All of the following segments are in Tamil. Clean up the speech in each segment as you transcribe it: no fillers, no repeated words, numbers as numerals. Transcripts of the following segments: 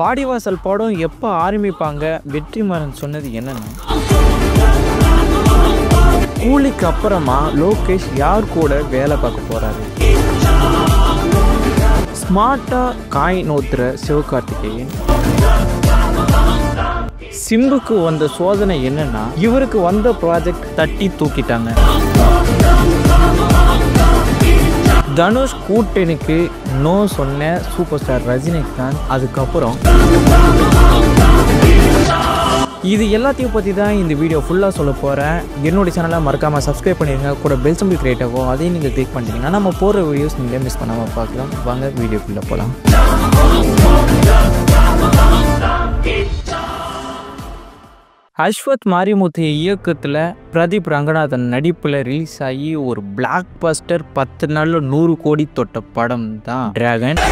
வாடிவாசல் படம் எப்போ ஆரம்பிப்பாங்க? வெற்றிமாறன் சொன்னது என்னன்னா, கூலிக்கு அப்புறமா லோகேஷ் யார் கூட வேலை பார்க்க போறாரு? ஸ்மார்ட்டா காய் நோத்துற சிவகார்த்திகேயன். சிம்புக்கு வந்த சோதனை என்னன்னா, இவருக்கு வந்த ப்ராஜெக்ட் தட்டி தூக்கிட்டாங்க. தனுஷ் கூட்டணிக்கு நோ சொன்ன சூப்பர் ஸ்டார் ரஜினிகாந்த். அதுக்கப்புறம் இது எல்லாத்தையும் பற்றி தான் இந்த வீடியோ ஃபுல்லாக சொல்ல போகிறேன். என்னோடய சேனலை மறக்காமல் சப்ஸ்கிரைப் பண்ணிடுங்க. கூட பெல் சிம்பிள் கிரியேட் ஆகும், அதையும் நீங்கள் கிளிக் பண்ணிட்டீங்கன்னா நம்ம போகிற வீடியோஸ் நீங்களே மிஸ் பண்ணாமல் பார்க்கலாம். வாங்க வீடியோக்குள்ளே போகலாம். அஸ்வத் மாரிமுத்து இயக்கத்தில் பிரதீப் ரங்கநாதன் நடிப்பில் ரிலீஸ் ஆகி ஒரு பிளாக் பஸ்டர் 10 நாளில் 100 கோடி தொட்ட படம் தான் டிராகன்.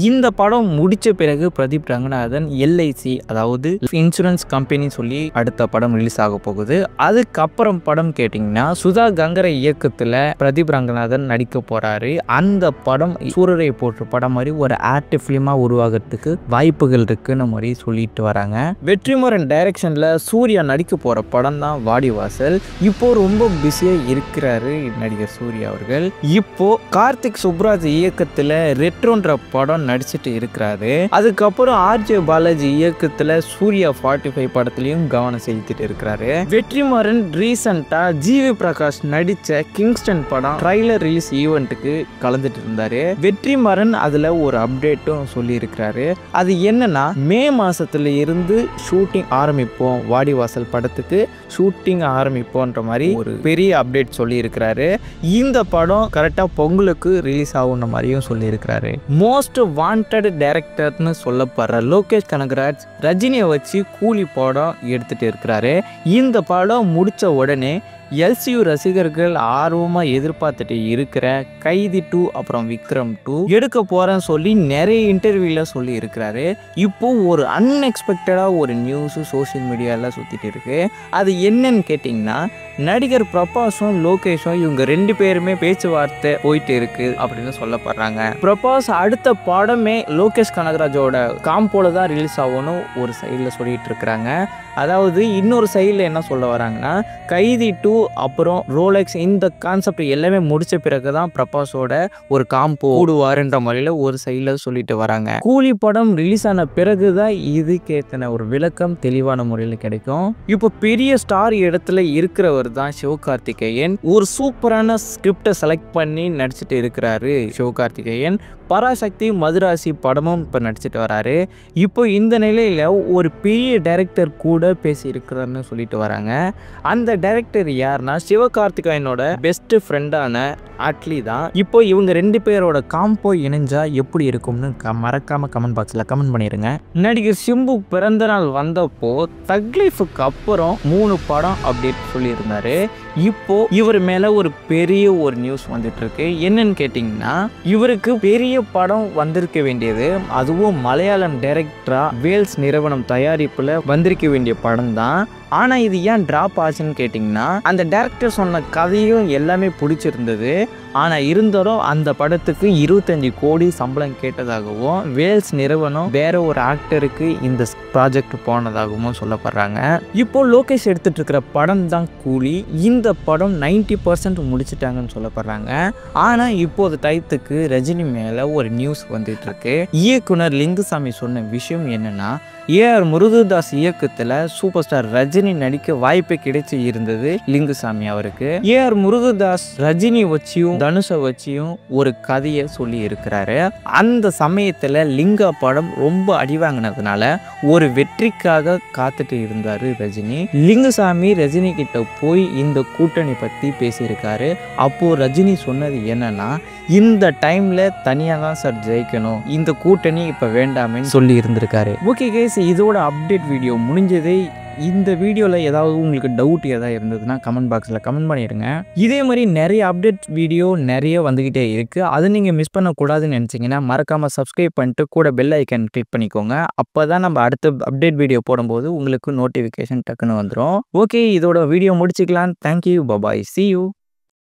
இந்த படம் முடிச்ச பிறகு பிரதீப் ரங்கநாதன் எல்ஐசி, அதாவது இன்சூரன்ஸ் கம்பெனி சொல்லி அடுத்த படம் ரிலீஸ் ஆக போகுது. அதுக்கப்புறம் படம் கேட்டிங்கன்னா சுதா கங்கரை இயக்கத்தில் பிரதீப் ரங்கநாதன் நடிக்க போறாரு. அந்த படம் சூரரை போற்று படம் மாதிரி ஒரு ஆக்டிவ் ஃபிலிமாக உருவாகிறதுக்கு வாய்ப்புகள் இருக்குன்னு மாதிரி சொல்லிட்டு வராங்க. வெற்றிமாறன் டைரக்ஷனில் சூர்யா நடிக்க போகிற படம் தான் வாடிவாசல். இப்போ ரொம்ப பிஸியாக இருக்கிறாரு நடிகர் சூர்யா அவர்கள். இப்போ கார்த்திக் சுப்ராஜ் இயக்கத்தில் ரெட்ரோன்ற படம் நடிச்சிட்டு இருக்கிறாரு. அதுக்கப்புறம் ஆர்ஜே பாலாஜி இயக்கத்துல சூர்யா 45 படத்திலையும் கவனம் செலுத்திட்டு இருக்கிறாரு. வெற்றிமாறன் ரீசெண்டா ஜிவி பிரகாஷ் நடிச்ச கிங்ஸ்டன் படம் ட்ரைலர் ரிலீஸ் ஈவெண்ட்டுக்கு கலந்துட்டு இருந்தாரு. வெற்றிமாறன் அதுல ஒரு அப்டேட்டும் சொல்லி இருக்கிறாரு. அது என்னன்னா, மே மாசத்துல இருந்து ஷூட்டிங் ஆரம்பிப்போம், வாடிவாசல் படத்துக்கு ஷூட்டிங் ஆரம்பிப்போன்ற மாதிரி ஒரு பெரிய அப்டேட் சொல்லி இருக்கிறாரு. இந்த படம் கரெக்டா பொங்கலுக்கு ரிலீஸ் ஆகுன்ற மாதிரியும் சொல்லி இருக்கிறாரு. மோஸ்ட் வாண்டட் டைரக்டர்னு சொல்லப்படுற லோகேஷ் கனகராஜ் ரஜினியை வச்சு கூலி படம் எடுத்துட்டு இருக்கிறாரு. இந்த படம் முடிச்ச உடனே எல்சியூ ரசிகர்கள் ஆர்வமாக எதிர்பார்த்துட்டு இருக்கிற கைதி 2 அப்புறம் விக்ரம் 2 எடுக்க போகிறேன்னு சொல்லி நிறைய இன்டர்வியூவில் சொல்லி இருக்கிறாரு. இப்போ ஒரு அன்எக்ஸ்பெக்டடாக ஒரு நியூஸு சோஷியல் மீடியாவில் சுற்றிட்டு இருக்கு. அது என்னன்னு கேட்டிங்கன்னா, நடிகர் பிரபாஸும் லோகேஷும் இவங்க 2 பேருமே பேச்சுவார்த்தை போயிட்டு இருக்கு அப்படின்னு சொல்லப்படுறாங்க. பிரபாஸ் அடுத்த படமே லோகேஷ் கனகராஜோட காம்போல தான் ரிலீஸ் ஆகும்னு ஒரு சைடில் சொல்லிட்டு இருக்கிறாங்க. அதாவது இன்னொரு சைடில் என்ன சொல்ல வராங்கன்னா, கைதி 2 அப்புறம் ரோலெக்ஸ் இந்த கான்செப்ட் எல்லாமே முடிச்ச பிறகு தான் பிரபாஸோட ஒரு காம்போ போடுவாருன்ற முறையில் ஒரு சைடில் சொல்லிட்டு வராங்க. கூலி படம் ரிலீஸ் ஆன பிறகுதான் இதுக்கேத்தன ஒரு விளக்கம் தெளிவான முறையில் கிடைக்கும். இப்போ பெரிய ஸ்டார் இடத்துல இருக்கிறவர் தான் சிவகார்த்திகேயன். ஒரு சூப்பரான ஸ்கிரிப்டை செலக்ட் பண்ணி நடிச்சிட்டு இருக்கிறாரு சிவகார்த்திகேயன். பராசக்தி மதுராசி படமும் இப்போ நடிச்சிட்டு வராரு. இப்போ இந்த நிலையில் ஒரு பெரிய டைரக்டர் கூட பேசி இருக்கிறாருன்னு சொல்லிட்டு வராங்க. அந்த டைரக்டர் யாருன்னா, சிவகார்த்திகேயனோட பெஸ்ட் ஃப்ரெண்டான அட்லி தான். இப்போ இவங்க 2 பேரோட காம்போ இணைஞ்சா எப்படி இருக்கும்னு மறக்காம கமெண்ட் பாக்ஸில் கமெண்ட் பண்ணிடுங்க. நடிகர் சிம்பு பிறந்த நாள் வந்தப்போ தக்லீஃபுக்கு அப்புறம் 3 படம் அப்டேட் சொல்லியிருந்தாரு. இப்போ இவர் மேல ஒரு பெரிய ஒரு நியூஸ் வந்துட்டு இருக்கு. என்னன்னு கேட்டிங்கன்னா, இவருக்கு பெரிய படம் வந்திருக்க வேண்டியது, அதுவும் மலையாளம் டைரக்டரா வேல்ஸ் நிறுவனம் தயாரிப்புல வந்திருக்க வேண்டிய படம் தான். ஆனா இது ஏன் டிராப் ஆச்சுன்னு கேட்டிங்கன்னா, அந்த டைரக்டர் சொன்ன கதையும் எல்லாமே பிடிச்சிருந்தது. ஆனா இருந்தாலும் அந்த படத்துக்கு 25 கோடி சம்பளம் கேட்டதாகவும் வேல்ஸ் நிறுவனம் வேற ஒரு ஆக்டருக்கு இந்த ப்ராஜெக்ட் போனதாகவும் சொல்லப்படுறாங்க. இப்போ லோகேஷ் எடுத்துட்டு இருக்கிற படம் தான் கூலி. இந்த படம் 90% முடிச்சிட்டாங்கன்னு சொல்லப்படுறாங்க. ஆனா இப்போது டயத்துக்கு ரஜினி மேல ஒரு நியூஸ் வந்துட்டு இருக்கு. இயக்குனர் லிங்குசாமி சொன்ன விஷயம் என்னன்னா, ஏஆர் முருகதாஸ் இயக்கத்துல சூப்பர் ஸ்டார் ரஜினி நடிக்க வாய்ப்பு கிடைச்சி இருந்தது லிங்குசாமி அவருக்கு. ஏஆர் முருகதாஸ் ரஜினி வச்சியும் தனுஷை வச்சியும் ஒரு கதையை சொல்லி இருக்கிறாரு. அந்த சமயத்துல லிங்கா படம் ரொம்ப அடிவாங்கினதுனால ஒரு வெற்றிக்காக காத்துட்டு இருந்தாரு ரஜினி. லிங்குசாமி ரஜினி கிட்ட போய் இந்த கூட்டணி பத்தி பேசியிருக்காரு. அப்போ ரஜினி சொன்னது என்னன்னா, இந்த டைம்ல தனியா தான் சார் ஜெயிக்கணும், இந்த கூட்டணி இப்ப வேண்டாமேன்னு சொல்லி இருந்திருக்காரு. ஓகே கைஸ், இதோட அப்டேட் வீடியோ முடிஞ்சது. இந்த வீடியோவில் ஏதாவது உங்களுக்கு டவுட் ஏதாவது இருந்ததுன்னா கமெண்ட் பாக்ஸில் கமெண்ட் பண்ணிடுங்க. இதே மாதிரி நிறைய அப்டேட் வீடியோ நிறைய வந்துக்கிட்டே இருக்குது. அதை நீங்கள் மிஸ் பண்ணக்கூடாதுன்னு நினச்சிங்கன்னா மறக்காமல் சப்ஸ்கிரைப் பண்ணிட்டு கூட பெல் ஐக்கன் கிளிக் பண்ணிக்கோங்க. அப்போ தான் நம்ம அடுத்த அப்டேட் வீடியோ போடும்போது உங்களுக்கு நோட்டிஃபிகேஷன் டக்குன்னு வந்துடும். ஓகே, இதோட வீடியோ முடிச்சுக்கலாம். Thank you, bye bye, see you.